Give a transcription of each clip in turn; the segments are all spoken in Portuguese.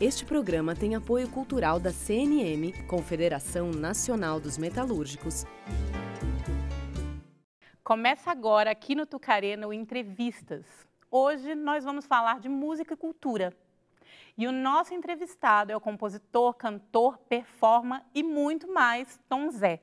Este programa tem apoio cultural da CNM, Confederação Nacional dos Metalúrgicos. Começa agora aqui no Tucarena o Entrevistas. Hoje nós vamos falar de música e cultura. E o nosso entrevistado é o compositor, cantor, performer e muito mais, Tom Zé.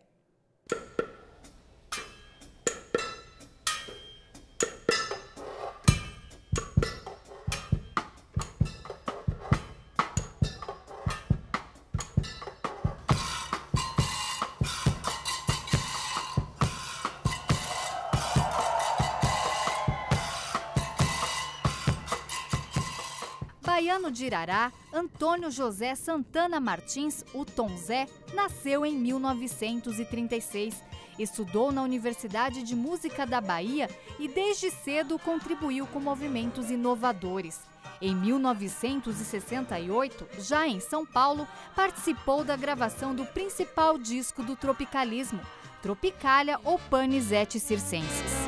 Baiano de Irará, Antônio José Santana Martins, o Tom Zé, nasceu em 1936. Estudou na Universidade de Música da Bahia e desde cedo contribuiu com movimentos inovadores. Em 1968, já em São Paulo, participou da gravação do principal disco do tropicalismo, Tropicália ou Panisete Circenses.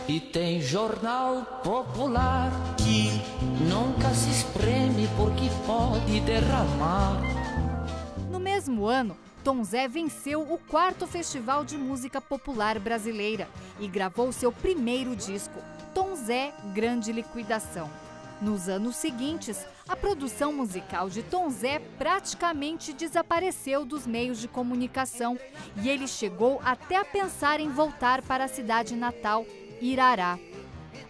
E tem jornal popular que nunca se espreme porque pode derramar. No mesmo ano, Tom Zé venceu o 4º Festival de Música Popular Brasileira e gravou seu primeiro disco, Tom Zé Grande Liquidação. Nos anos seguintes, a produção musical de Tom Zé praticamente desapareceu dos meios de comunicação e ele chegou até a pensar em voltar para a cidade natal, Irará.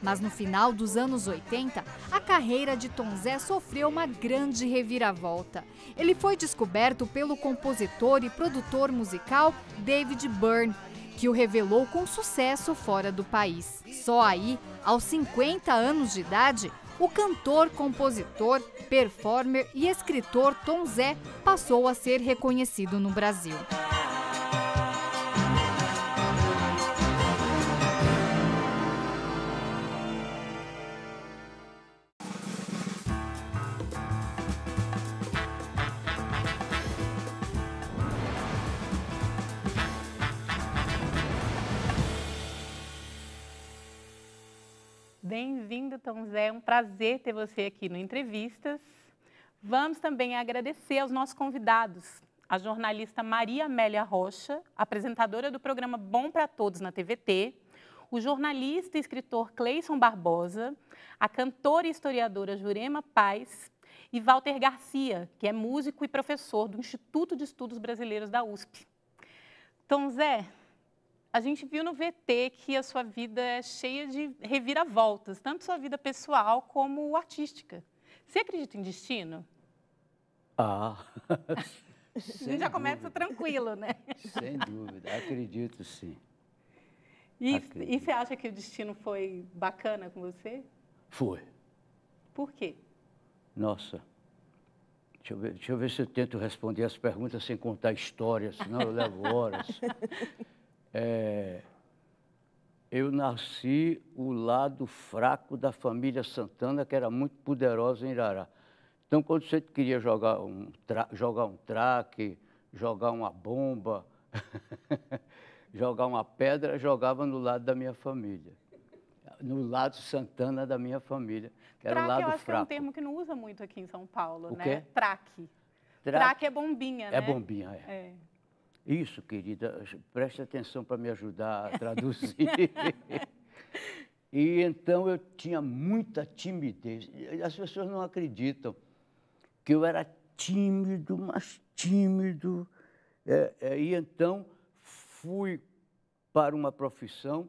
Mas no final dos anos 80, a carreira de Tom Zé sofreu uma grande reviravolta. Ele foi descoberto pelo compositor e produtor musical David Byrne, que o revelou com sucesso fora do país. Só aí, aos 50 anos de idade, o cantor, compositor, performer e escritor Tom Zé passou a ser reconhecido no Brasil. Bem-vindo, Tom Zé. É um prazer ter você aqui no Entrevistas. Vamos também agradecer aos nossos convidados, a jornalista Maria Amélia Rocha, apresentadora do programa Bom para Todos na TVT, o jornalista e escritor Cleison Barbosa, a cantora e historiadora Jurema Paz e Walter Garcia, que é músico e professor do Instituto de Estudos Brasileiros da USP. Tom Zé, a gente viu no VT que a sua vida é cheia de reviravoltas, tanto sua vida pessoal como artística. Você acredita em destino? Ah, A gente já começa tranquilo, né? sem dúvida, acredito sim. E você acha que o destino foi bacana com você? Foi. Por quê? Nossa, deixa eu ver se eu tento responder as perguntas sem contar histórias, senão eu levo horas. Eu nasci o lado fraco da família Santana, que era muito poderosa em Irará. Então, quando você queria jogar um traque, jogar uma bomba, jogar uma pedra, jogava no lado da minha família. No lado Santana da minha família, que era o lado fraco. Eu acho que é um termo que não usa muito aqui em São Paulo, né? Quê? Traque. Traque é bombinha, né? É bombinha, é. Isso, querida, preste atenção para me ajudar a traduzir. E então eu tinha muita timidez. As pessoas não acreditam que eu era tímido, mas tímido. E então fui para uma profissão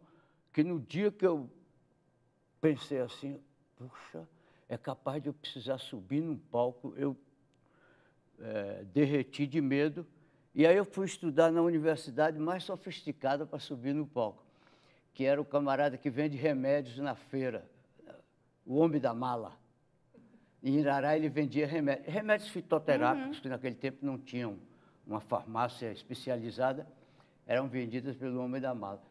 que no dia que eu pensei assim, puxa, é capaz de eu precisar subir num palco, eu derreti de medo. E aí eu fui estudar na universidade mais sofisticada para subir no palco, que era o camarada que vende remédios na feira, o homem da mala. Em Irará ele vendia remédios fitoterápicos, que naquele tempo não tinham uma farmácia especializada, eram vendidas pelo homem da mala.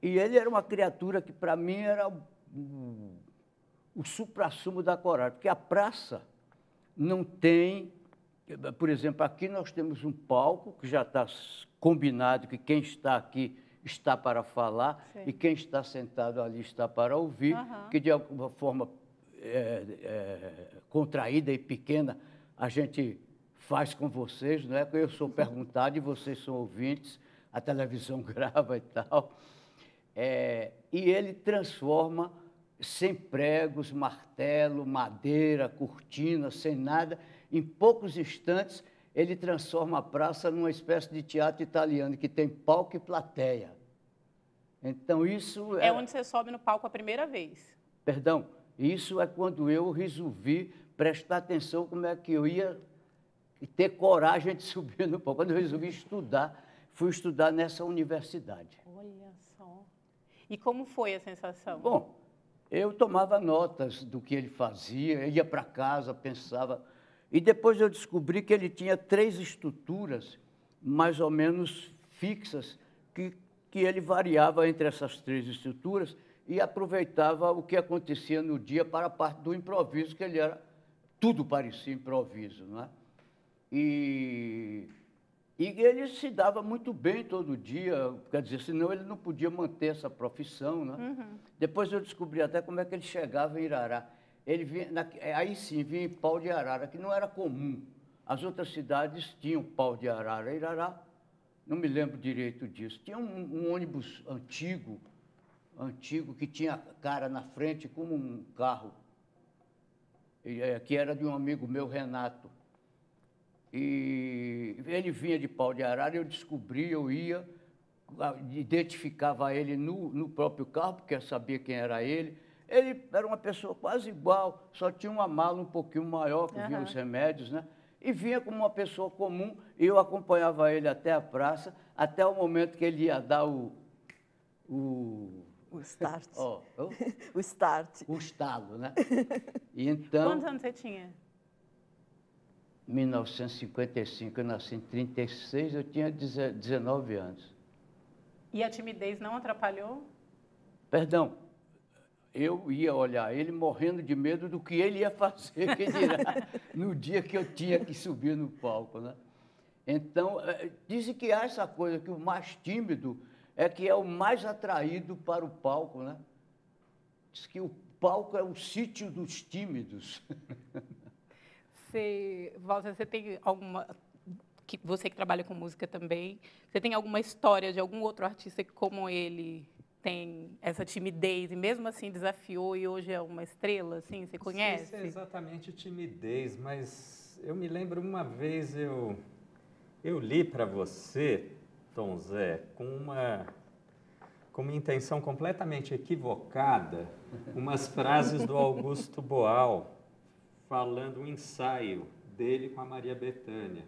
E ele era uma criatura que para mim era o suprassumo da coragem, porque a praça não tem... Por exemplo, aqui nós temos um palco que já está combinado que quem está aqui está para falar. Sim. E quem está sentado ali está para ouvir, que de alguma forma contraída e pequena a gente faz com vocês, não é? Eu sou perguntado e vocês são ouvintes, a televisão grava e tal. E ele transforma sem pregos, martelo, madeira, cortina, sem nada. Em poucos instantes, ele transforma a praça numa espécie de teatro italiano, que tem palco e plateia. Então, isso é onde você sobe no palco a primeira vez. Perdão, isso é quando eu resolvi prestar atenção como é que eu ia ter coragem de subir no palco. Quando eu resolvi estudar, fui estudar nessa universidade. Olha só. E como foi a sensação? Bom, eu tomava notas do que ele fazia, ia para casa, pensava. E depois eu descobri que ele tinha 3 estruturas mais ou menos fixas, que ele variava entre essas 3 estruturas e aproveitava o que acontecia no dia para a parte do improviso, que ele era, tudo parecia improviso, não é? E ele se dava muito bem todo dia, quer dizer, senão ele não podia manter essa profissão, né? Uhum. Depois eu descobri até como é que ele chegava em Irará. Ele vinha, aí sim, vinha em pau de arara, que não era comum. As outras cidades tinham pau de arara. Irará, não me lembro direito disso. Tinha um ônibus antigo, que tinha cara na frente, como um carro, que era de um amigo meu, Renato. E ele vinha de pau de arara, eu descobri, eu ia, identificava ele no próprio carro, porque eu sabia quem era ele. Ele era uma pessoa quase igual, só tinha uma mala um pouquinho maior, que vinha os remédios, né? E vinha como uma pessoa comum, e eu acompanhava ele até a praça, até o momento que ele ia dar o start. O start. O estalo, né? E então, quantos anos você tinha? 1955, eu nasci em 36, eu tinha 19 anos. E a timidez não atrapalhou? Perdão, eu ia olhar ele morrendo de medo do que ele ia fazer, que dirá, no dia que eu tinha que subir no palco, né? Então, dizem que há essa coisa, que o mais tímido é que é o mais atraído para o palco, né? Diz que o palco é o sítio dos tímidos. Walter, você tem alguma... Você que trabalha com música também, você tem alguma história de algum outro artista que, como ele, tem essa timidez e mesmo assim desafiou e hoje é uma estrela, assim, você conhece? Não sei se é exatamente timidez, mas eu me lembro uma vez eu li para você, Tom Zé, com uma intenção completamente equivocada, umas frases do Augusto Boal, falando um ensaio dele com a Maria Bethânia.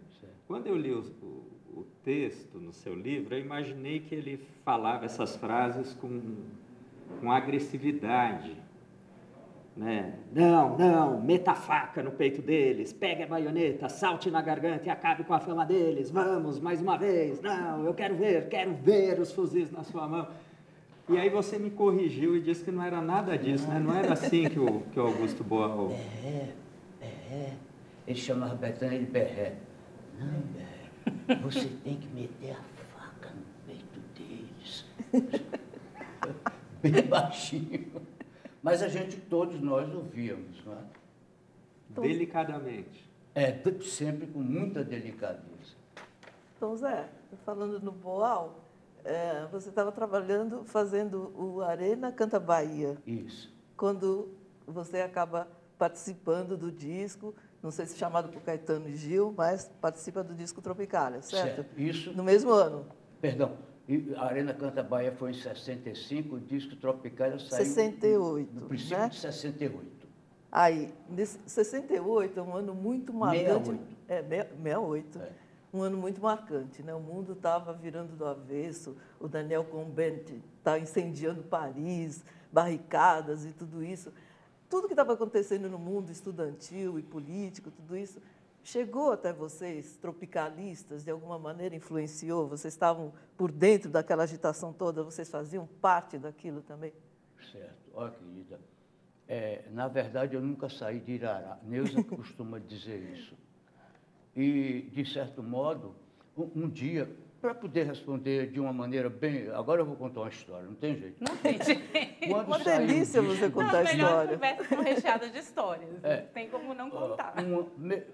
Quando eu li o texto no seu livro, eu imaginei que ele falava essas frases com agressividade, né? Não, meta a faca no peito deles, pegue a baioneta, salte na garganta e acabe com a fama deles, vamos, mais uma vez, não, eu quero ver os fuzis na sua mão. E aí você me corrigiu e disse que não era nada disso, né? Não era assim que o Augusto Boal... Ele chamava Bethânia de Berré. Não, Berré, você tem que meter a faca no peito deles. Bem baixinho. Mas todos nós ouvíamos, não é? Delicadamente. Sempre com muita delicadeza. Então, Zé, falando no Boal, você estava fazendo o Arena Canta Bahia. Isso. Quando você acaba participando do disco, não sei se chamado por Caetano e Gil, mas participa do disco Tropicália, certo? Isso. No mesmo ano. Perdão, a Arena Canta Bahia foi em 65, o disco Tropicália saiu 68, no princípio, né? De 68. Aí, 68 é um ano muito marcante. 68. 68. Um ano muito marcante, né? O mundo estava virando do avesso, o Daniel Cohn-Bendit estava incendiando Paris, barricadas e tudo isso. Tudo que estava acontecendo no mundo estudantil e político, tudo isso, chegou até vocês, tropicalistas, de alguma maneira influenciou? Vocês estavam por dentro daquela agitação toda? Vocês faziam parte daquilo também? Certo. Olha, querida, na verdade, eu nunca saí de Irará. Neuza costuma dizer isso. E, de certo modo, um dia... Para poder responder de uma maneira bem... Agora eu vou contar uma história, não tem jeito. Não tem jeito. Uma delícia você contar a história. As melhores conversas são recheadas de histórias. Não tem como não Vamos contar.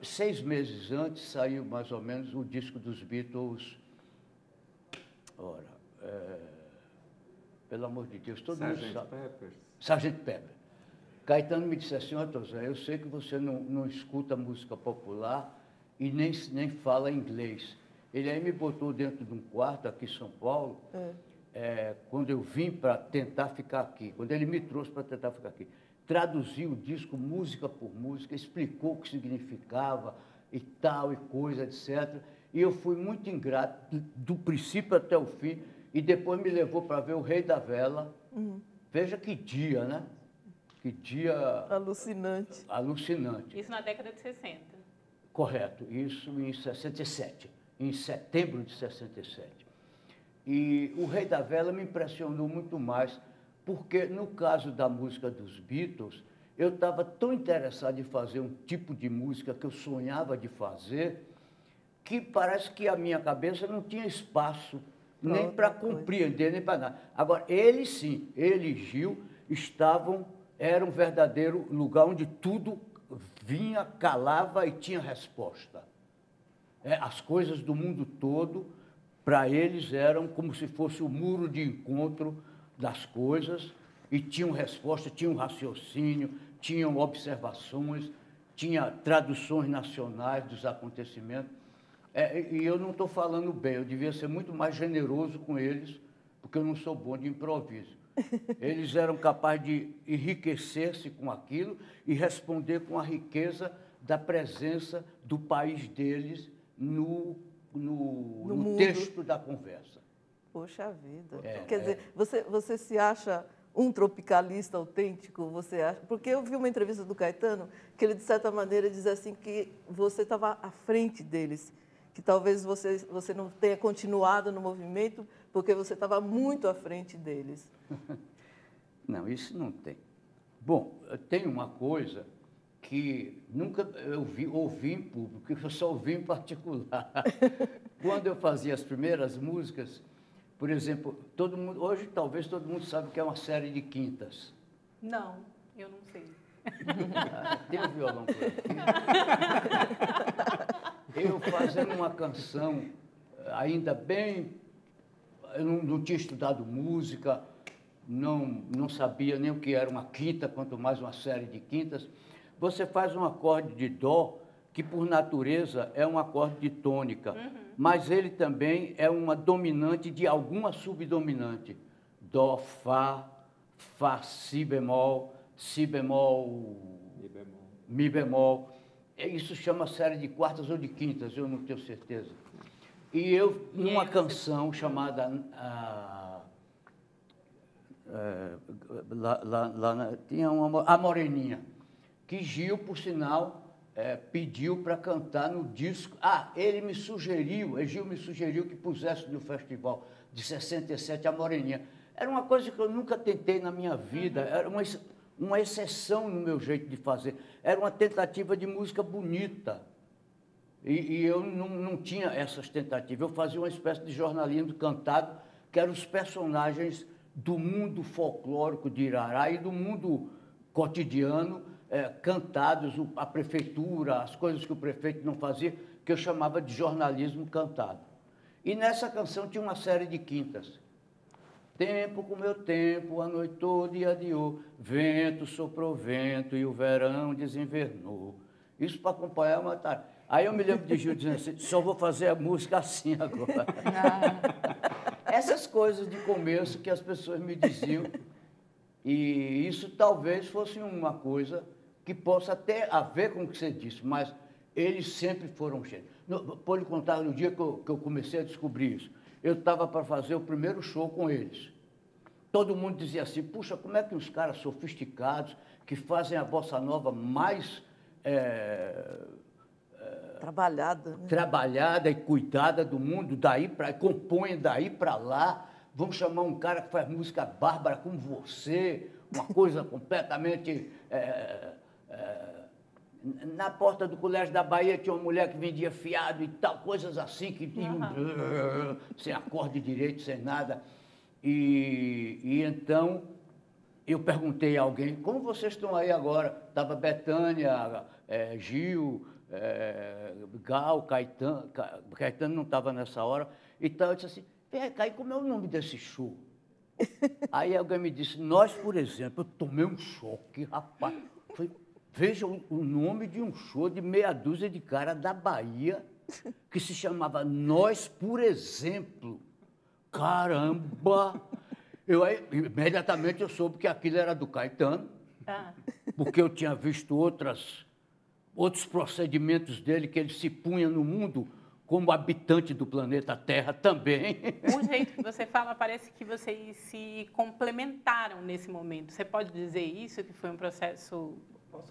6 meses antes saiu mais ou menos o disco dos Beatles. Ora, pelo amor de Deus, todo mundo sabe. Sgt. Pepper. Caetano me disse assim: Tom Zé, eu sei que você não escuta música popular e nem fala inglês. Ele aí me botou dentro de um quarto aqui em São Paulo, quando eu vim para tentar ficar aqui, quando ele me trouxe para tentar ficar aqui. Traduziu o disco música por música, explicou o que significava e tal, e coisa, etc. E eu fui muito ingrato, do princípio até o fim, e depois me levou para ver o Rei da Vela. Veja que dia, né? Que dia... Alucinante. Alucinante. Isso na década de 60. Correto, isso em 67, em setembro de 67. E o Rei da Vela me impressionou muito mais, porque no caso da música dos Beatles, eu estava tão interessado em fazer um tipo de música que eu sonhava de fazer, que parece que a minha cabeça não tinha espaço nem para compreender, nem para nada. Agora, ele sim, ele e Gil era um verdadeiro lugar onde tudo vinha, calava e tinha resposta. As coisas do mundo todo, para eles, eram como se fosse o muro de encontro das coisas, e tinham resposta, tinham raciocínio, tinham observações, tinha traduções nacionais dos acontecimentos. E eu não estou falando bem, eu devia ser muito mais generoso com eles, porque eu não sou bom de improviso. Eles eram capazes de enriquecer-se com aquilo e responder com a riqueza da presença do país deles no texto da conversa. Poxa vida. Quer dizer, você se acha um tropicalista autêntico? Você acha? Porque eu vi uma entrevista do Caetano que ele, de certa maneira, diz assim que você estava à frente deles, que talvez você não tenha continuado no movimento porque você estava muito à frente deles. Não, isso não tem. Bom, tem uma coisa que nunca eu ouvi em público, eu só ouvi em particular. Quando eu fazia as primeiras músicas, por exemplo, hoje talvez todo mundo sabe que é uma série de quintas. Não, eu não sei. Tem um violão por aqui. Eu fazendo uma canção, ainda bem, eu não tinha estudado música, não sabia nem o que era uma quinta, quanto mais uma série de quintas. Você faz um acorde de dó, que por natureza é um acorde de tônica, mas ele também é uma dominante de alguma subdominante. Dó, Fá, Si bemol, Mi bemol. Isso chama série de quartas ou de quintas, eu não tenho certeza. E eu, numa canção chamada... tinha a Moreninha, que Gil, por sinal, pediu para cantar no disco. Gil me sugeriu que pusesse no festival de 67 a Moreninha. Era uma coisa que eu nunca tentei na minha vida, era uma exceção no meu jeito de fazer. Era uma tentativa de música bonita. E eu não tinha essas tentativas. Eu fazia uma espécie de jornalismo cantado, que eram os personagens do mundo folclórico de Irará e do mundo cotidiano, cantados, a prefeitura, as coisas que o prefeito não fazia, que eu chamava de jornalismo cantado. E nessa canção tinha uma série de quintas. Tempo com meu tempo, a noite toda e adiou, vento soprou vento e o verão desinvernou. Isso para acompanhar uma tarde. Aí eu me lembro de Gil dizendo assim, só vou fazer a música assim agora. Essas coisas de começo que as pessoas me diziam, e isso talvez fosse uma coisa que possa até haver com o que você disse, mas eles sempre foram cheios. Pode contar, no dia que eu comecei a descobrir isso, eu estava para fazer o primeiro show com eles. Todo mundo dizia assim, puxa, como é que os caras sofisticados, que fazem a bossa nova mais... trabalhada e cuidada do mundo, compõe daí para lá, vamos chamar um cara que faz música bárbara como você, uma coisa completamente... na porta do Colégio da Bahia tinha uma mulher que vendia fiado e tal, coisas assim, que tinham sem acorde direito, sem nada. E então eu perguntei a alguém, como vocês estão aí agora? tava Bethânia, Gil, Gal, Caetano. Caetano não estava nessa hora. Então eu disse assim, vem cá, como é o nome desse show? Aí alguém me disse, nós, por exemplo, eu tomei um choque, rapaz. Veja o nome de um show de meia dúzia de cara da Bahia, que se chamava Nós, por exemplo. Caramba! Imediatamente eu soube que aquilo era do Caetano, porque eu tinha visto outros procedimentos dele, que ele se punha no mundo como habitante do planeta Terra também. O jeito que você fala, parece que vocês se complementaram nesse momento. Você pode dizer isso, que foi um processo...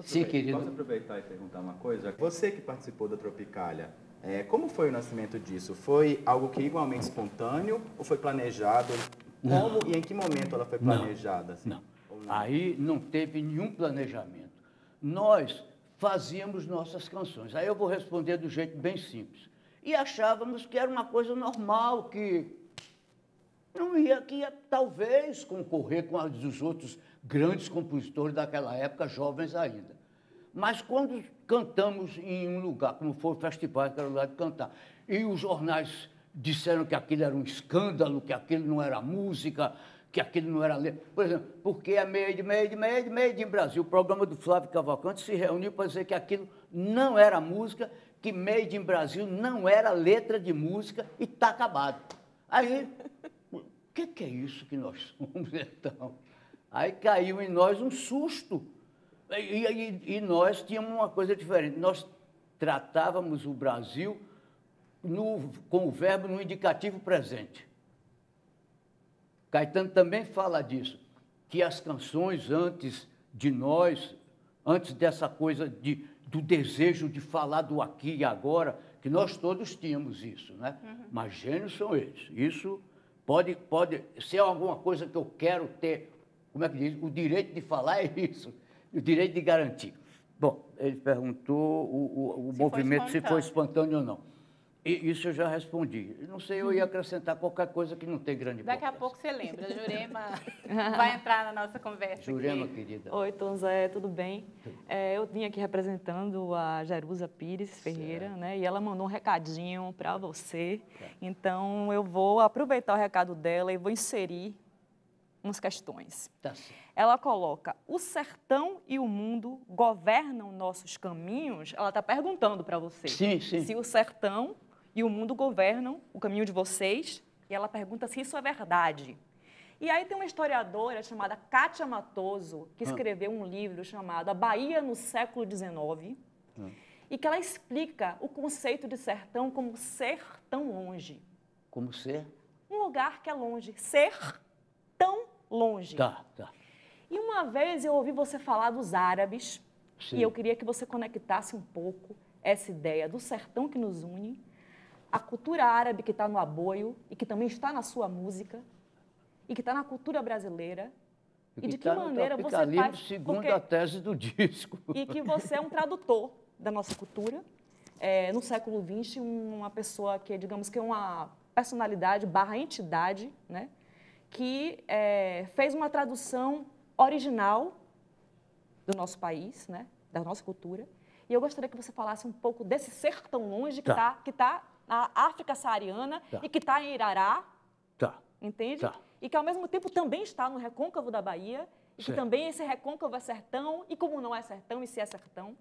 Sim, querido. Posso aproveitar e perguntar uma coisa? Você que participou da Tropicália, como foi o nascimento disso? Foi algo que igualmente espontâneo ou foi planejado? Como e em que momento ela foi planejada? Assim? Não. Aí não teve nenhum planejamento. Nós fazíamos nossas canções. Aí eu vou responder do jeito bem simples. E achávamos que era uma coisa normal, que não ia talvez concorrer com as dos outros grandes compositores daquela época, jovens ainda. Mas quando cantamos em um lugar, como foi o festival, que era o lugar de cantar, e os jornais disseram que aquilo era um escândalo, que aquilo não era música, que aquilo não era letra. Por exemplo, porque a Made in Brasil, o programa do Flávio Cavalcante se reuniu para dizer que aquilo não era música, que Made in Brasil não era letra de música e está acabado. Aí, o que é isso que nós somos, então? Aí caiu em nós um susto. E nós tínhamos uma coisa diferente. Nós tratávamos o Brasil com o verbo no indicativo presente. Caetano também fala disso, que as canções antes de nós, antes dessa coisa do desejo de falar do aqui e agora, que nós todos tínhamos isso, né? Mas gênios são eles. Isso pode ser alguma coisa que eu quero ter, como é que diz? O direito de falar é isso, o direito de garantir. Bom, ele perguntou o movimento se foi espontâneo ou não. E isso eu já respondi. Não sei, eu ia acrescentar qualquer coisa que não tem grande importância. Daqui a pouco você lembra. A Jurema vai entrar na nossa conversa. Jurema, aqui. querida. Oi, Tom Zé, tudo bem? Eu vim aqui representando a Jerusa Pires Ferreira, né? E ela mandou um recadinho para você. Então, eu vou aproveitar o recado dela e vou inserir umas questões. Tá certo. Ela coloca, o sertão e o mundo governam nossos caminhos? Ela está perguntando para você. Sim, sim. Se o sertão e o mundo governam o caminho de vocês, e ela pergunta se isso é verdade. E aí tem uma historiadora chamada Kátia Matoso, que escreveu um livro chamado A Bahia no Século XIX, e que ela explica o conceito de sertão como ser tão longe. Como ser? Um lugar que é longe. Ser tão longe. Tá. E uma vez eu ouvi você falar dos árabes, Sim. E eu queria que você conectasse um pouco essa ideia do sertão que nos une, a cultura árabe que está no aboio e que também está na sua música e que está na cultura brasileira e de que maneira você faz... segundo a tese do disco. E que você é um tradutor da nossa cultura. No século XX, uma pessoa que, digamos que é uma personalidade / entidade, né, que fez uma tradução original do nosso país, né, da nossa cultura. E eu gostaria que você falasse um pouco desse ser tão longe que está na África saariana e que está em Irará, entende? E que, ao mesmo tempo, também está no recôncavo da Bahia, e que também esse recôncavo é sertão, e como não é sertão, e se é sertão.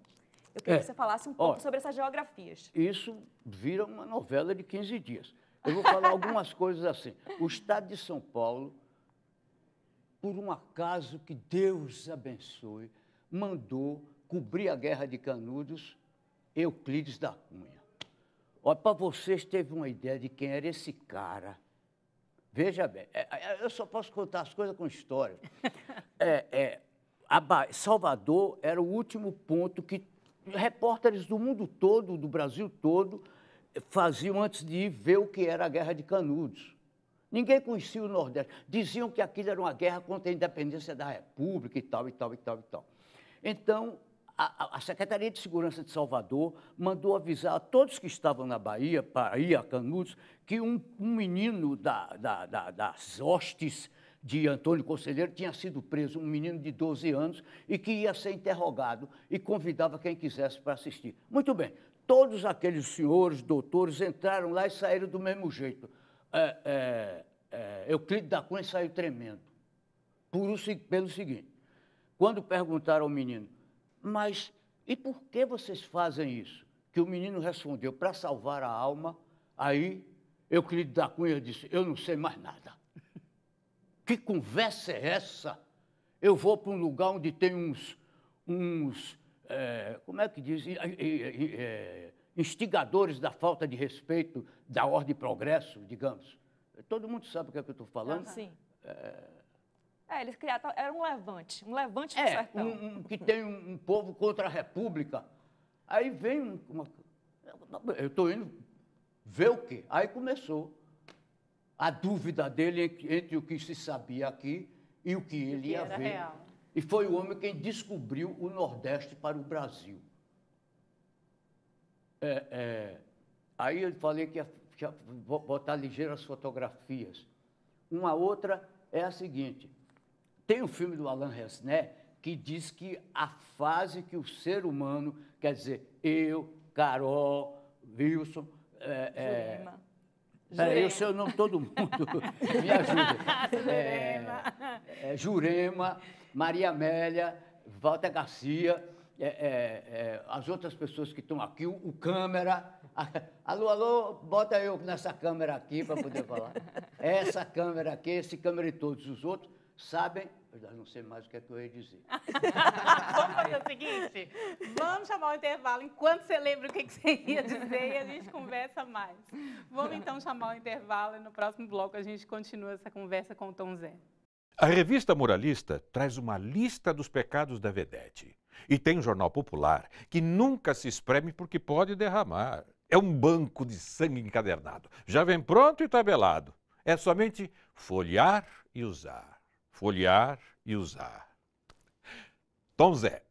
Eu queria que você falasse um pouco sobre essas geografias. Isso vira uma novela de 15 dias. Eu vou falar algumas coisas assim. O Estado de São Paulo, por um acaso que Deus abençoe, mandou cobrir a Guerra de Canudos Euclides da Cunha. Olha, para vocês terem uma ideia de quem era esse cara. Veja bem, eu só posso contar as coisas com história. Salvador era o último ponto que repórteres do mundo todo, do Brasil todo, faziam antes de ir ver o que era a Guerra de Canudos. Ninguém conhecia o Nordeste. Diziam que aquilo era uma guerra contra a independência da República e tal. Então, a Secretaria de Segurança de Salvador mandou avisar a todos que estavam na Bahia, para ir a Canudos, que um menino das hostes de Antônio Conselheiro, tinha sido preso um menino de 12 anos e que ia ser interrogado e convidava quem quisesse para assistir. Muito bem, todos aqueles senhores, doutores, entraram lá e saíram do mesmo jeito. Euclides da Cunha saiu tremendo, pelo seguinte, quando perguntaram ao menino, mas e por que vocês fazem isso? Que o menino respondeu, para salvar a alma. Aí Euclides da Cunha disse, eu não sei mais nada. Que conversa é essa? Eu vou para um lugar onde tem como é que diz? Instigadores da falta de respeito, da ordem e progresso, digamos. Todo mundo sabe o que é que eu estou falando? Sim. Eles criaram, era um levante do sertão. Que tem um povo contra a República. Aí vem eu estou indo ver o quê? Aí começou a dúvida dele entre o que se sabia aqui e o que ele ia ver. Real. E foi o homem quem descobriu o Nordeste para o Brasil. Aí eu falei que ia botar ligeiras fotografias. Uma outra é a seguinte, tem um filme do Alain Resnais que diz que a fase que o ser humano, quer dizer, eu, Carol, Wilson, Peraí, eu sei o nome de todo mundo, me ajuda. Jurema, Maria Amélia, Walter Garcia, as outras pessoas que estão aqui, o câmera. Alô, bota eu nessa câmera aqui para poder falar. Essa câmera aqui, esse câmera e todos os outros sabem. Eu não sei mais o que é que eu ia dizer. Vamos fazer o seguinte, vamos chamar o intervalo. Enquanto você lembra o que você ia dizer, e a gente conversa mais. Vamos então chamar o intervalo e no próximo bloco a gente continua essa conversa com o Tom Zé. A revista Moralista traz uma lista dos pecados da vedete. E tem um jornal popular que nunca se espreme porque pode derramar. É um banco de sangue encadernado. Já vem pronto e tabelado. É somente folhear e usar. Folhear e usar. Tom Zé.